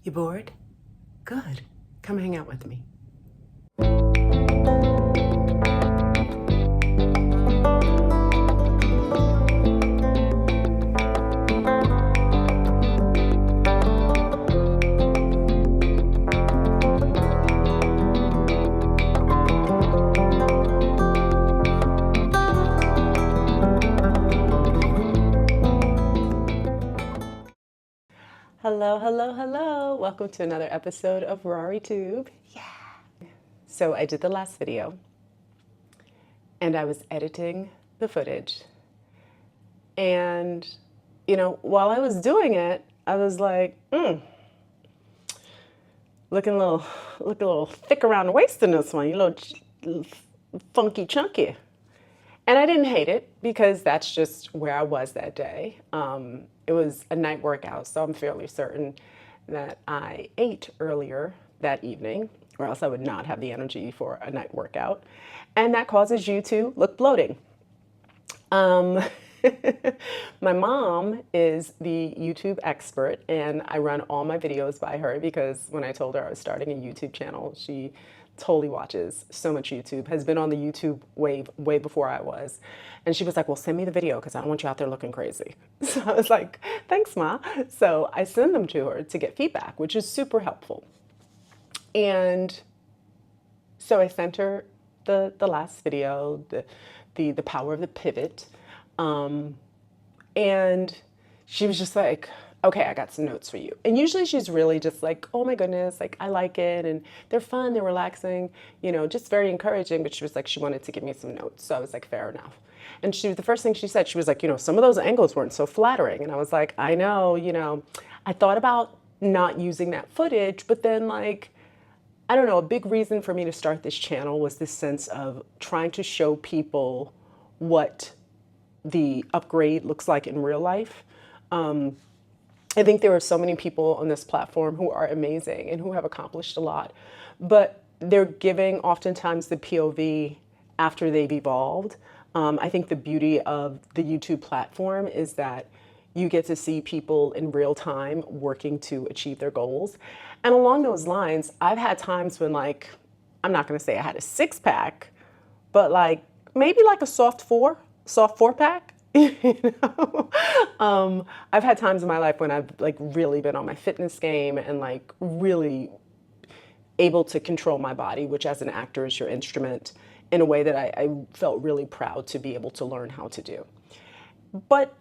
You bored? Good. Come hang out with me. Hello, hello, hello. Welcome to another episode of RARi Tube. Yeah. So I did the last video and I was editing the footage. And, while I was doing it, I was like, looking a little thick around the waist in this one, you little funky chunky. And I didn't hate it because that's just where I was that day. It was a night workout, so I'm fairly certain that I ate earlier that evening, or else I would not have the energy for a night workout. And that causes you to look bloating. My mom is the YouTube expert, and I run all my videos by her because when I told her I was starting a YouTube channel, she totally watches so much YouTube, has been on the YouTube wave way before I was. And she was like, well, send me the video because I don't want you out there looking crazy. So I was like, thanks, Ma. So I send them to her to get feedback, which is super helpful. And so I sent her the last video, the power of the pivot. And she was just like, okay, I got some notes for you. And usually she's really just like, oh my goodness, like I like it and they're fun, they're relaxing, just very encouraging. But she was like, she wanted to give me some notes. So I was like, fair enough. And the first thing she said, she was like, some of those angles weren't so flattering. And I was like, I know, I thought about not using that footage, but then like, I don't know, a big reason for me to start this channel was this sense of trying to show people what the upgrade looks like in real life. I think there are so many people on this platform who are amazing and who have accomplished a lot, but they're giving oftentimes the POV after they've evolved. I think the beauty of the YouTube platform is that you get to see people in real time working to achieve their goals. And along those lines, I've had times when I'm not gonna say I had a six pack, but maybe like a soft four pack. I've had times in my life when I've really been on my fitness game and really able to control my body, which as an actor is your instrument, in a way that I felt really proud to be able to learn how to do. But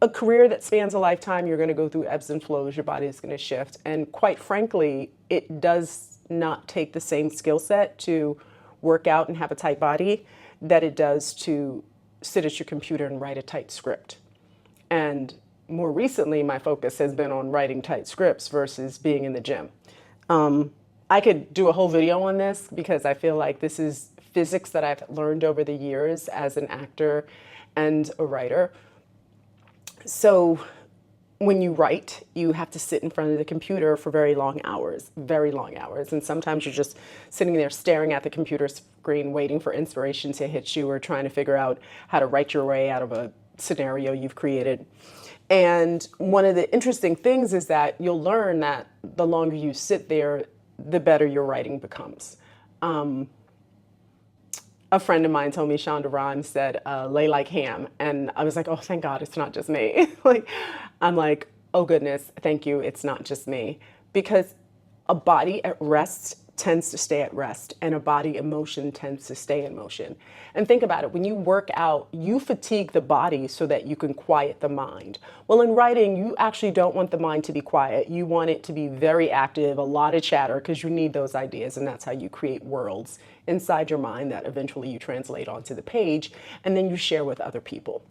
a career that spans a lifetime, you're going to go through ebbs and flows, your body is going to shift, and quite frankly, it does not take the same skill set to work out and have a tight body that it does to sit at your computer and write a tight script. And more recently, my focus has been on writing tight scripts versus being in the gym. I could do a whole video on this because I feel like this is physics that I've learned over the years as an actor and a writer. So when you write, you have to sit in front of the computer for very long hours. And sometimes you're just sitting there staring at the computer screen, waiting for inspiration to hit you or trying to figure out how to write your way out of a scenario you've created. And one of the interesting things is that you'll learn that the longer you sit there, the better your writing becomes. A friend of mine told me Shonda Rhimes said, lay like ham. And I was like, oh, thank God it's not just me. I'm like, oh goodness, thank you, it's not just me. Because a body at rest tends to stay at rest, and a body in motion tends to stay in motion. And think about it, when you work out, you fatigue the body so that you can quiet the mind. Well, in writing, you actually don't want the mind to be quiet. You want it to be very active, a lot of chatter, because you need those ideas, and that's how you create worlds inside your mind that eventually you translate onto the page, and then you share with other people.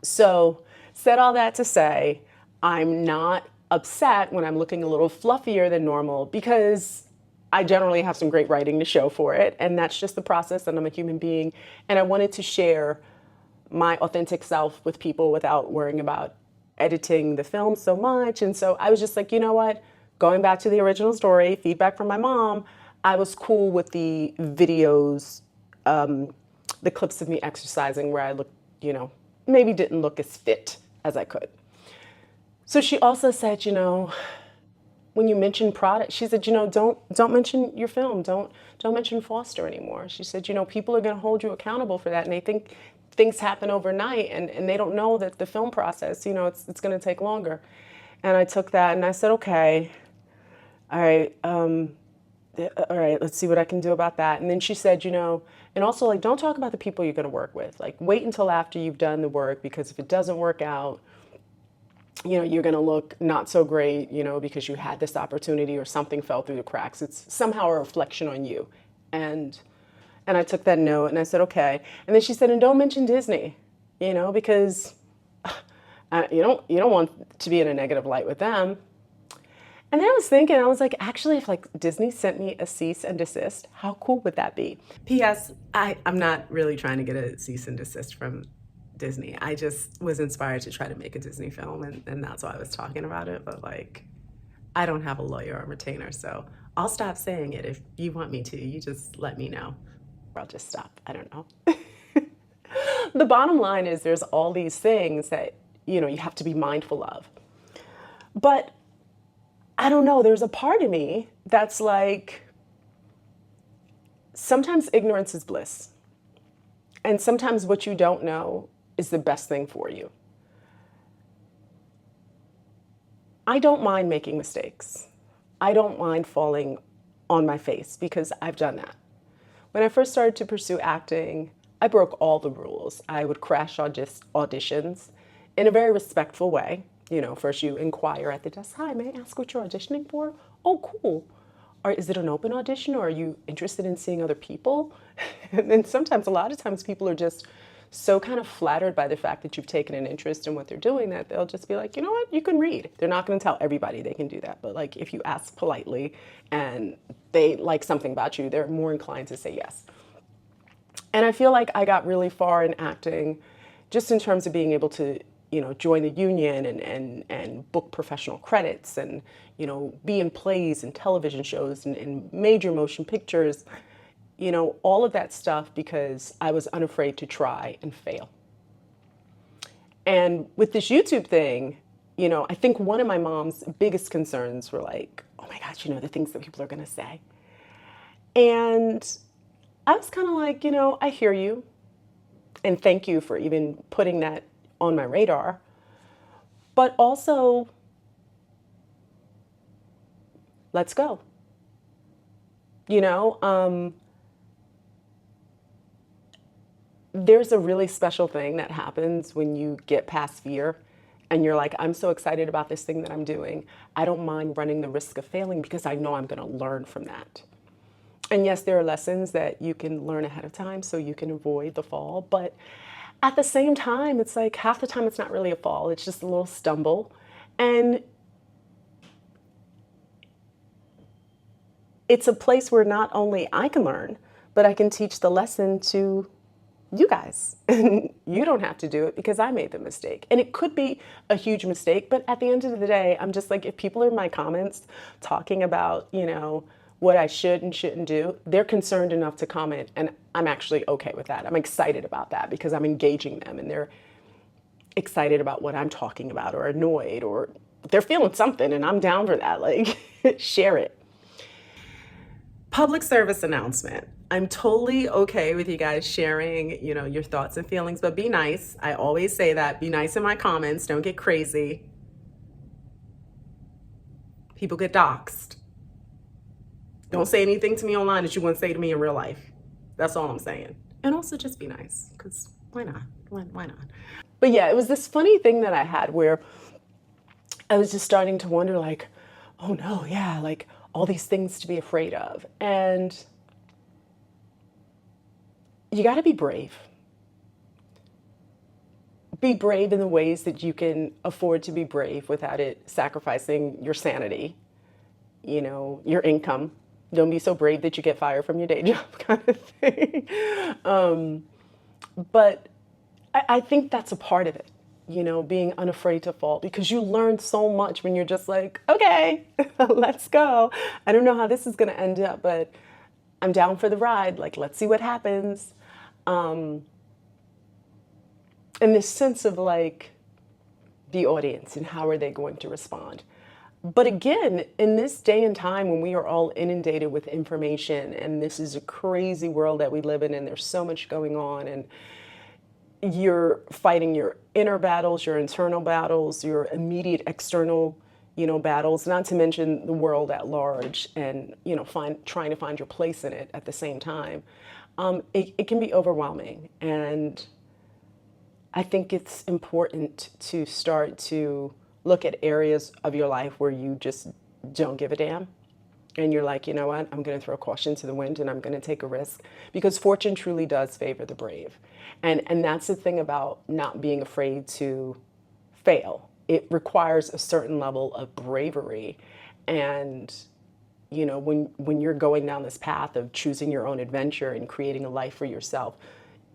So, said all that to say, I'm not upset when I'm looking a little fluffier than normal because I generally have some great writing to show for it, and that's just the process, and I'm a human being, and I wanted to share my authentic self with people without worrying about editing the film so much. And so I was just like, you know what, going back to the original story, feedback from my mom, I was cool with the videos, the clips of me exercising where I looked, maybe didn't look as fit as I could. So she also said, when you mention product, she said, don't mention your film. Don't mention Foster anymore. She said, people are going to hold you accountable for that. And they think things happen overnight and they don't know that the film process, it's going to take longer. And I took that and I said, okay, all right, let's see what I can do about that. And then she said, and also like, don't talk about the people you're going to work with. Like, wait until after you've done the work, because if it doesn't work out, you're going to look not so great, because you had this opportunity or something fell through the cracks. It's somehow a reflection on you. And I took that note and I said, okay. And then she said, and don't mention Disney, because you don't want to be in a negative light with them. And then I was thinking, I was like, actually, if like Disney sent me a cease and desist, how cool would that be? P.S. I'm not really trying to get a cease and desist from Disney. I just was inspired to try to make a Disney film, and that's why I was talking about it. But like, I don't have a lawyer or retainer, so I'll stop saying it. If you want me to, you just let me know. Or I'll just stop. I don't know. The bottom line is there's all these things that, you have to be mindful of. But I don't know, there's a part of me that's like, sometimes ignorance is bliss. And sometimes what you don't know is the best thing for you. I don't mind making mistakes. I don't mind falling on my face, because I've done that. When I first started to pursue acting, I broke all the rules. I would crash auditions in a very respectful way. First you inquire at the desk, hi, may I ask what you're auditioning for? Oh, cool. Or is it an open audition, or are you interested in seeing other people? And then sometimes, a lot of times, people are just so kind of flattered by the fact that you've taken an interest in what they're doing that they'll just be like, you know what, you can read. They're not going to tell everybody they can do that. But like, if you ask politely and they like something about you, they're more inclined to say yes. And I feel like I got really far in acting just in terms of being able to join the union and book professional credits and, be in plays and television shows and major motion pictures, all of that stuff, because I was unafraid to try and fail. And with this YouTube thing, I think one of my mom's biggest concerns were like, oh my gosh, the things that people are going to say. And I was kind of like, I hear you. And thank you for even putting that on my radar. But also, let's go. There's a really special thing that happens when you get past fear and you're like, I'm so excited about this thing that I'm doing. I don't mind running the risk of failing, because I know I'm going to learn from that. And yes, there are lessons that you can learn ahead of time so you can avoid the fall. But at the same time, it's like half the time it's not really a fall. It's just a little stumble. And it's a place where not only I can learn, but I can teach the lesson to you guys. And you don't have to do it because I made the mistake. And it could be a huge mistake, but at the end of the day, I'm just like, if people are in my comments talking about, what I should and shouldn't do, they're concerned enough to comment, and I'm actually okay with that. I'm excited about that because I'm engaging them and they're excited about what I'm talking about, or annoyed, or they're feeling something, and I'm down for that. Like, share it. Public service announcement. I'm totally okay with you guys sharing, your thoughts and feelings, but be nice. I always say that. Be nice in my comments. Don't get crazy. People get doxxed. Don't say anything to me online that you wouldn't say to me in real life. That's all I'm saying. And also just be nice, because why not? Why not? But yeah, it was this funny thing that I had where I was just starting to wonder, like, oh no, yeah, like all these things to be afraid of. And you got to be brave. Be brave in the ways that you can afford to be brave without it sacrificing your sanity, your income. Don't be so brave that you get fired from your day job, kind of thing. But I think that's a part of it, being unafraid to fall, because you learn so much when you're just like, okay, let's go. I don't know how this is going to end up, but I'm down for the ride. Like, let's see what happens. And this sense of like the audience and how are they going to respond. But again, in this day and time when we are all inundated with information, and this is a crazy world that we live in, and there's so much going on, and you're fighting your inner battles, your internal battles, your immediate external, battles, not to mention the world at large, and trying to find your place in it at the same time. It can be overwhelming, and I think it's important to start to look at areas of your life where you just don't give a damn. And you're like, you know what, I'm going to throw caution to the wind and I'm going to take a risk, because fortune truly does favor the brave. And that's the thing about not being afraid to fail. It requires a certain level of bravery. And when you're going down this path of choosing your own adventure and creating a life for yourself,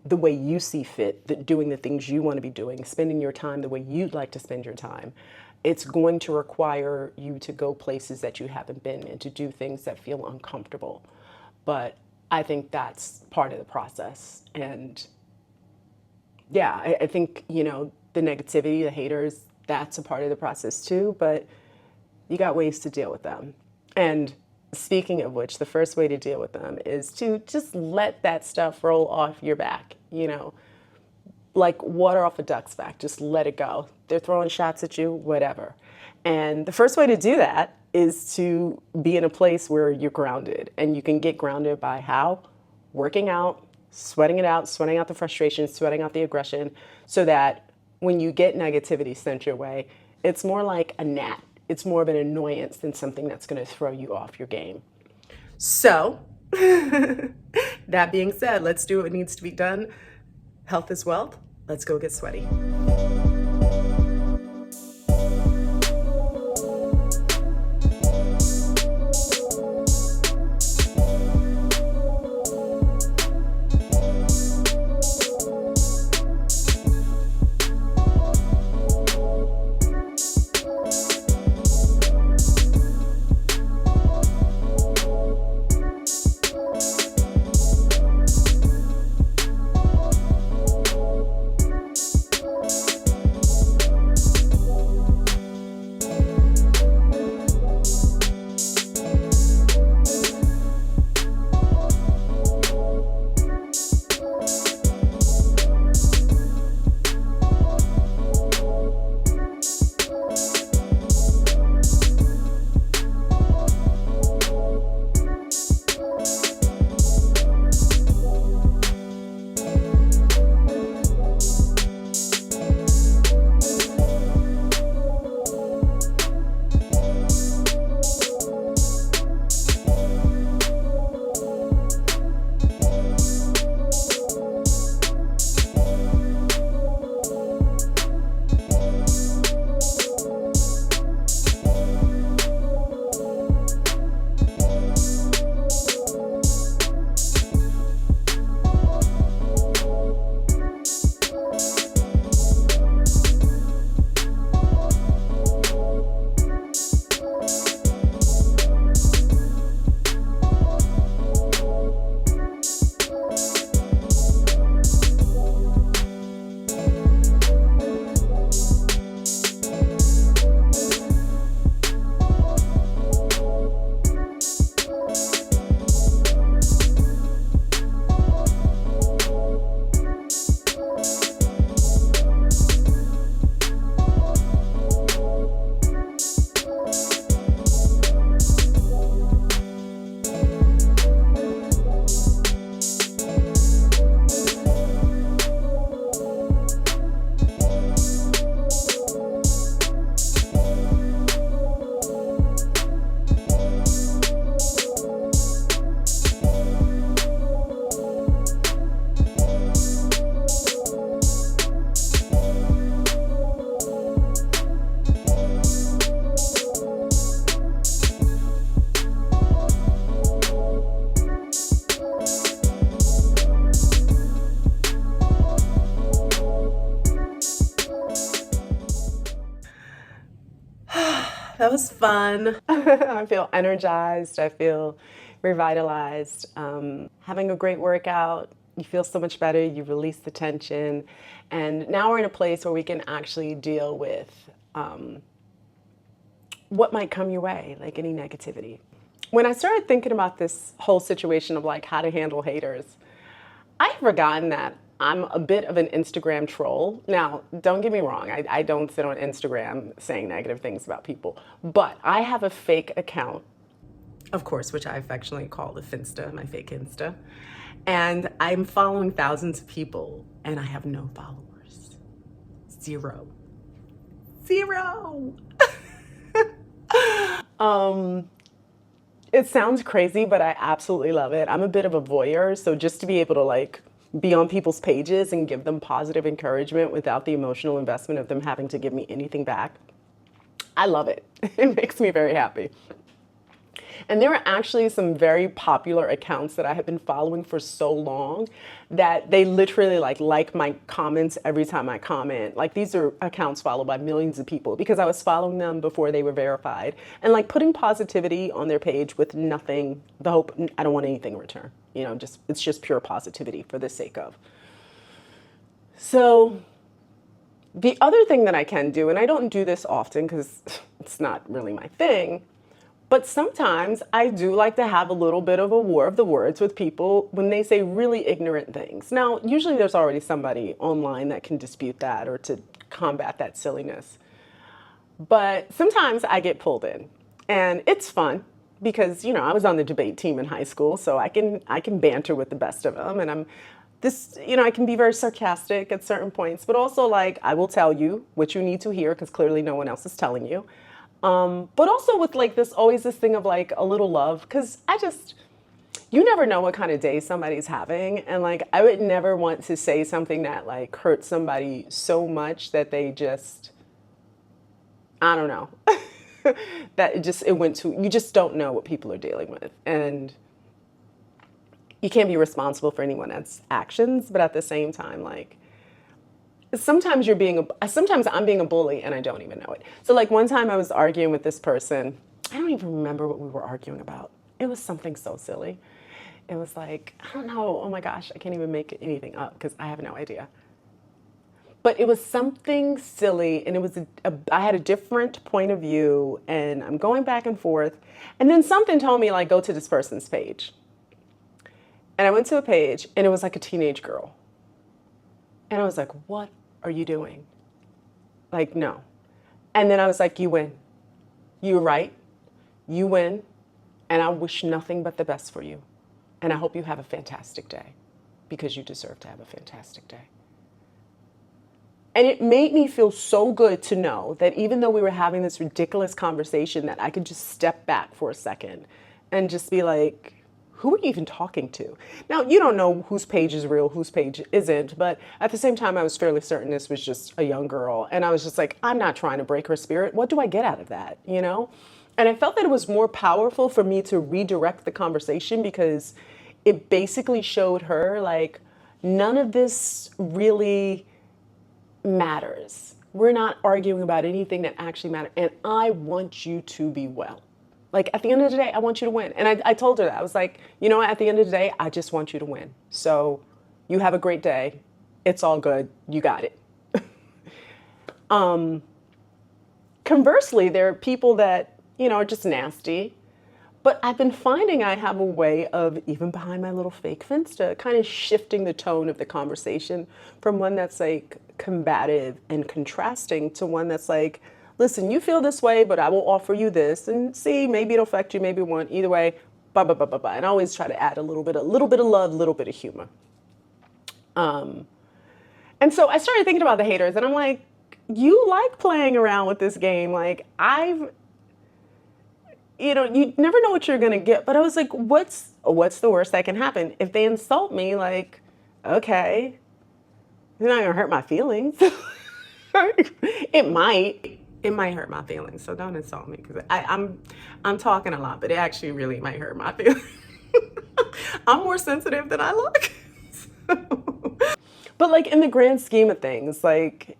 the way you see fit, doing the things you want to be doing, spending your time the way you'd like to spend your time, it's going to require you to go places that you haven't been and to do things that feel uncomfortable. But I think that's part of the process. And yeah, I think, the negativity, the haters, that's a part of the process too, but you got ways to deal with them. And speaking of which, the first way to deal with them is to just let that stuff roll off your back, like water off a duck's back. Just let it go. They're throwing shots at you, whatever. And the first way to do that is to be in a place where you're grounded. And you can get grounded by how? Working out, sweating it out, sweating out the frustration, sweating out the aggression, so that when you get negativity sent your way, it's more like a gnat. It's more of an annoyance than something that's going to throw you off your game. So, that being said, let's do what needs to be done. Health is wealth. Let's go get sweaty. That was fun. I feel energized. I feel revitalized. Having a great workout, you feel so much better. You release the tension. And now we're in a place where we can actually deal with what might come your way, like any negativity. When I started thinking about this whole situation of like how to handle haters, I had forgotten that I'm a bit of an Instagram troll. Now, don't get me wrong, I don't sit on Instagram saying negative things about people, but I have a fake account, of course, which I affectionately call the Finsta, my fake Insta. And I'm following thousands of people and I have no followers. Zero. Zero. It sounds crazy, but I absolutely love it. I'm a bit of a voyeur, so just to be able to like be on people's pages and give them positive encouragement without the emotional investment of them having to give me anything back, I love it. It makes me very happy. And there are actually some very popular accounts that I have been following for so long that they literally like my comments every time I comment. Like these are accounts followed by millions of people because I was following them before they were verified and like putting positivity on their page with nothing, the hope, I don't want anything in return. You know, just it's just pure positivity for the sake of. So the other thing that I can do, and I don't do this often because it's not really my thing, but sometimes I do like to have a little bit of a war of the words with people when they say really ignorant things. Now, usually there's already somebody online that can dispute that or to combat that silliness. But sometimes I get pulled in and it's fun because, you know, I was on the debate team in high school, so I can banter with the best of them and I can be very sarcastic at certain points, but also like I will tell you what you need to hear because clearly no one else is telling you. But also with like always this thing of like a little love, because you never know what kind of day somebody's having. And like, I would never want to say something that like hurts somebody so much that they just, I don't know, you just don't know what people are dealing with. And you can't be responsible for anyone else's actions, but at the same time, like, sometimes I'm being a bully and I don't even know it. So like one time I was arguing with this person. I don't even remember what we were arguing about. It was something so silly. It was like, I don't know. Oh my gosh, I can't even make anything up because I have no idea. But it was something silly and it was I had a different point of view and I'm going back and forth. And then something told me like, go to this person's page. And I went to a page and it was like a teenage girl. And I was like, what are you doing? Like, no. And then I was like, you win. You're right. You win. And I wish nothing but the best for you. And I hope you have a fantastic day because you deserve to have a fantastic day. And it made me feel so good to know that even though we were having this ridiculous conversation, that I could just step back for a second and just be like, who are you even talking to? Now, you don't know whose page is real, whose page isn't, but at the same time, I was fairly certain this was just a young girl. And I was just like, I'm not trying to break her spirit. What do I get out of that, you know? And I felt that it was more powerful for me to redirect the conversation because it basically showed her like, none of this really matters. We're not arguing about anything that actually matters. And I want you to be well. Like at the end of the day, I want you to win. And I told her that. I was like, you know what, at the end of the day, I just want you to win. So you have a great day. It's all good. You got it. Conversely, there are people that, you know, are just nasty. But I've been finding I have a way of, even behind my little fake Finsta, kind of shifting the tone of the conversation from one that's like combative and contrasting to one that's like, listen, you feel this way, but I will offer you this, and see, maybe it'll affect you, maybe it won't. Either way, blah, blah, blah, blah, blah. And I always try to add a little bit of love, a little bit of humor. And so I started thinking about the haters, and I'm like, you like playing around with this game. Like, you never know what you're gonna get. But I was like, what's the worst that can happen? If they insult me, like, okay, they're not gonna hurt my feelings. It might hurt my feelings, so don't insult me because I'm talking a lot, but it actually really might hurt my feelings. I'm more sensitive than I look. But like in the grand scheme of things, like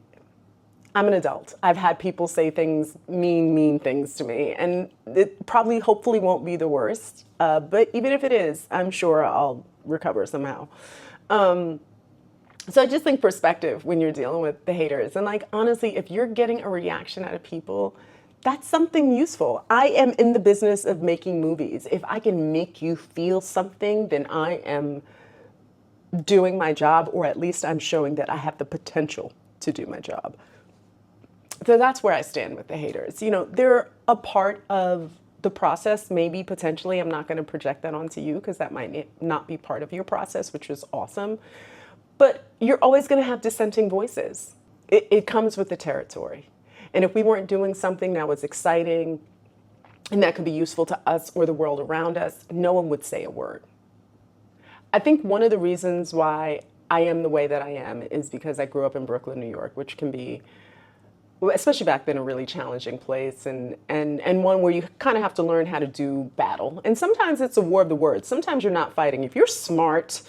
I'm an adult. I've had people say things, mean things to me, and it probably, hopefully won't be the worst. But even if it is, I'm sure I'll recover somehow. So I just think perspective when you're dealing with the haters. And like, honestly, if you're getting a reaction out of people That's something useful. I am in the business of making movies. If I can make you feel something, then I am doing my job, or at least I'm showing that I have the potential to do my job. So that's where I stand with the haters. You know, they're a part of the process. Maybe potentially, I'm not going to project that onto you because that might not be part of your process, which is awesome. But you're always going to have dissenting voices. It comes with the territory. And if we weren't doing something that was exciting and that could be useful to us or the world around us, no one would say a word. I think one of the reasons why I am the way that I am is because I grew up in Brooklyn, New York, which can be, especially back then, a really challenging place, and one where you kind of have to learn how to do battle. And sometimes it's a war of the words. Sometimes you're not fighting. If you're smart,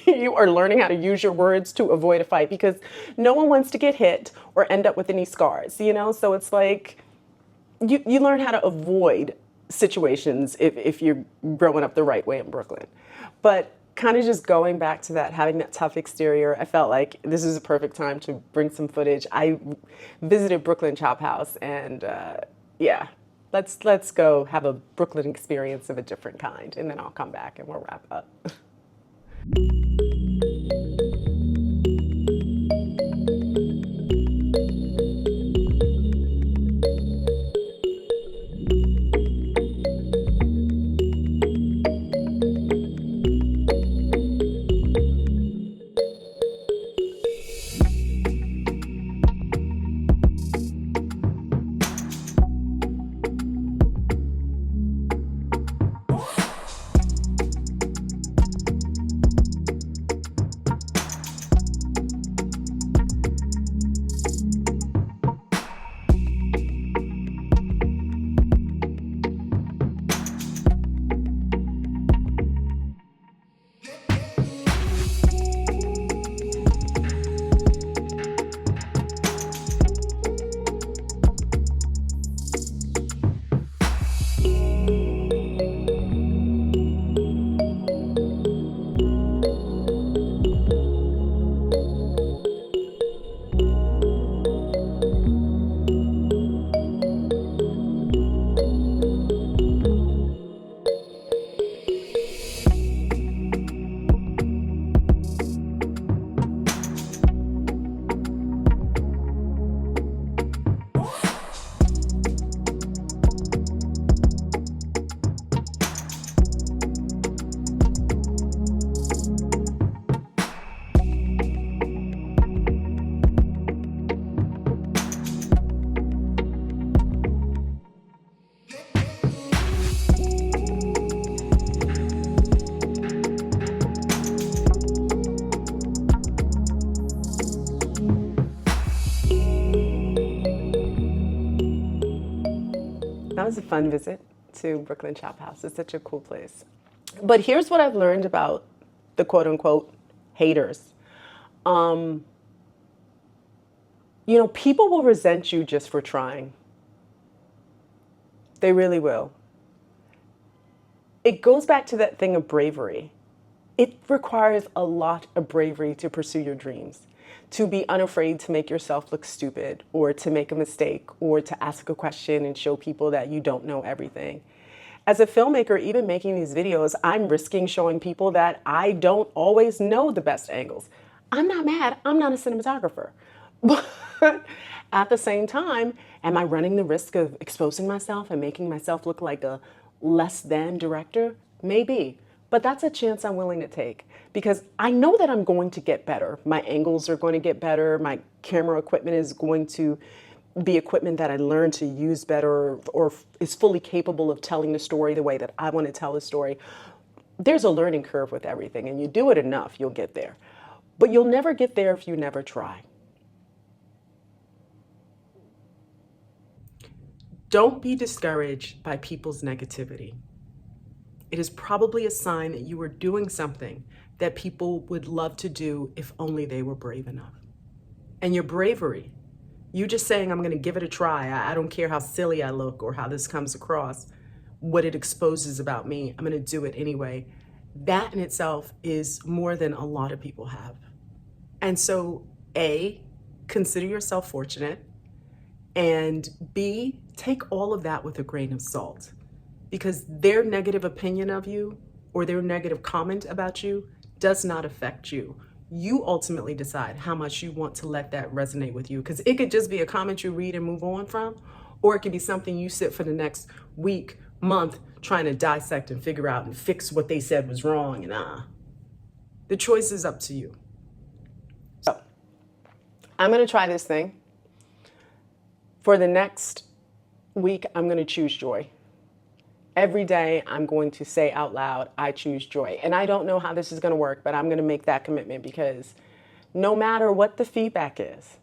you are learning how to use your words to avoid a fight, because no one wants to get hit or end up with any scars, you know? So it's like you learn how to avoid situations if you're growing up the right way in Brooklyn. But kind of just going back to that, having that tough exterior, I felt like this is a perfect time to bring some footage. I visited Brooklyn Chop House, and yeah, let's go have a Brooklyn experience of a different kind, and then I'll come back and we'll wrap up. That was a fun visit to Brooklyn Chop House. It's such a cool place. But here's what I've learned about the quote unquote haters. You know, people will resent you just for trying. They really will. It goes back to that thing of bravery. It requires a lot of bravery to pursue your dreams, to be unafraid to make yourself look stupid, or to make a mistake, or to ask a question and show people that you don't know everything. As a filmmaker, even making these videos, I'm risking showing people that I don't always know the best angles. I'm not mad, I'm not a cinematographer. But at the same time, am I running the risk of exposing myself and making myself look like a less than director? Maybe. But that's a chance I'm willing to take, because I know that I'm going to get better. My angles are going to get better. My camera equipment is going to be equipment that I learned to use better, or is fully capable of telling the story the way that I want to tell the story. There's a learning curve with everything, and you do it enough, you'll get there. But you'll never get there if you never try. Don't be discouraged by people's negativity. It is probably a sign that you are doing something that people would love to do if only they were brave enough. And your bravery, you just saying, I'm going to give it a try. I don't care how silly I look or how this comes across, what it exposes about me, I'm going to do it anyway. That in itself is more than a lot of people have. And so, A, consider yourself fortunate, and B, take all of that with a grain of salt, because their negative opinion of you or their negative comment about you does not affect you. You ultimately decide how much you want to let that resonate with you, because it could just be a comment you read and move on from, or it could be something you sit for the next week, month, trying to dissect and figure out and fix what they said was wrong. And the choice is up to you. So I'm going to try this thing. For the next week, I'm going to choose joy. Every day, I'm going to say out loud, I choose joy. And I don't know how this is going to work, but I'm going to make that commitment, because no matter what the feedback is,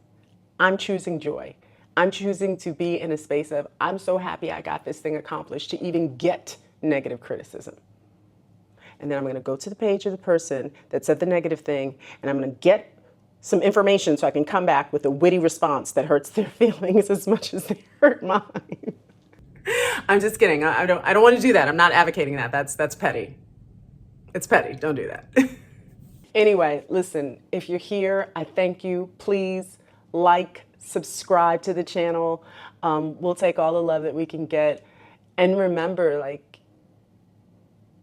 I'm choosing joy. I'm choosing to be in a space of, I'm so happy I got this thing accomplished, to even get negative criticism. And then I'm going to go to the page of the person that said the negative thing, and I'm going to get some information so I can come back with a witty response that hurts their feelings as much as they hurt mine. I'm just kidding. I don't want to do that. I'm not advocating that. That's petty. It's petty. Don't do that. Anyway, listen, if you're here, I thank you. Please like, subscribe to the channel. We'll take all the love that we can get. And remember, like,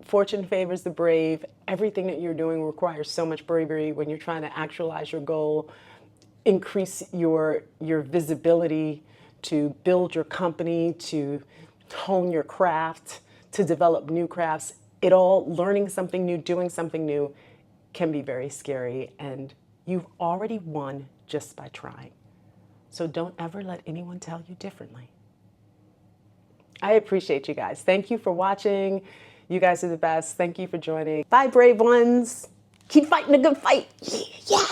fortune favors the brave. Everything that you're doing requires so much bravery when you're trying to actualize your goal, increase your visibility, to build your company, to hone your craft, to develop new crafts. Learning something new, doing something new can be very scary, and you've already won just by trying. So don't ever let anyone tell you differently. I appreciate you guys. Thank you for watching. You guys are the best. Thank you for joining. Bye, brave ones. Keep fighting a good fight. Yeah.